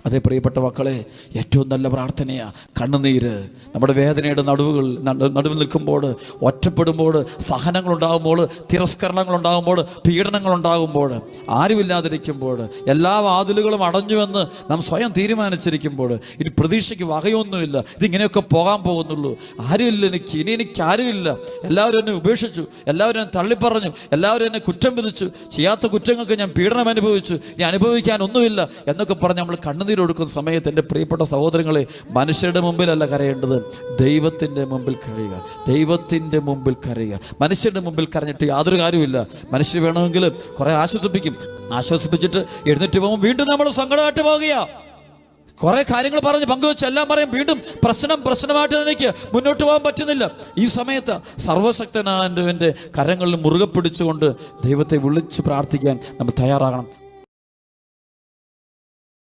അതേ പ്രിയപ്പെട്ട മക്കളെ, ഏറ്റവും നല്ല പ്രാർത്ഥനയാണ് കണ്ണുനീര്. നമ്മുടെ വേദനയുടെ നടുവിൽ നിൽക്കുമ്പോൾ, ഒറ്റപ്പെടുമ്പോൾ, സഹനങ്ങളുണ്ടാകുമ്പോൾ, തിരസ്കരണങ്ങളുണ്ടാകുമ്പോൾ, പീഡനങ്ങളുണ്ടാകുമ്പോൾ, ആരുമില്ലാതിരിക്കുമ്പോൾ, എല്ലാ വാതിലുകളും അടഞ്ഞുവെന്ന് നാം സ്വയം തീരുമാനിച്ചിരിക്കുമ്പോൾ, ഇനി പ്രതീക്ഷയ്ക്ക് വകയൊന്നുമില്ല, ഇതിങ്ങനെയൊക്കെ പോകാൻ പോകുന്നുള്ളൂ, ആരുമില്ല എനിക്ക് ആരുമില്ല, എല്ലാവരും എന്നെ ഉപേക്ഷിച്ചു, എല്ലാവരും എന്നെ തള്ളിപ്പറഞ്ഞു, എല്ലാവരും എന്നെ കുറ്റം വിധിച്ചു, ചെയ്യാത്ത കുറ്റങ്ങൾക്ക് ഞാൻ പീഡനം അനുഭവിച്ചു, ഇനി അനുഭവിക്കാനൊന്നുമില്ല എന്നൊക്കെ പറഞ്ഞ് നമ്മൾ കണ്ണുനീരൊടുക്കുന്ന സമയത്ത് എൻ്റെ പ്രിയപ്പെട്ട സഹോദരങ്ങളെ, മനുഷ്യരുടെ മുമ്പിലല്ല കരയേണ്ടത്, ദൈവത്തിൻ്റെ മുമ്പിൽ കരയുക. ദൈവത്തിൻ്റെ മുമ്പിൽ കരയുക. മനുഷ്യരുടെ മുമ്പിൽ കരഞ്ഞിട്ട് യാതൊരു കാര്യമില്ല. മനുഷ്യർ വേണമെങ്കിൽ കുറെ ആശ്വസിപ്പിച്ചിട്ട് എഴുന്നേറ്റ് പോകുമ്പോൾ വീണ്ടും നമ്മൾ സങ്കടമായിട്ട് പോകുക. കുറെ കാര്യങ്ങൾ പറഞ്ഞ് പങ്കുവെച്ച് എല്ലാം പറയും, വീണ്ടും പ്രശ്നമായിട്ട് എനിക്ക് മുന്നോട്ട് പോകാൻ പറ്റുന്നില്ല. ഈ സമയത്ത് സർവശക്തനായവൻ്റെ കരങ്ങളിൽ മുറുകെ പിടിച്ചുകൊണ്ട് ദൈവത്തെ വിളിച്ച് പ്രാർത്ഥിക്കാൻ നമ്മൾ തയ്യാറാകണം.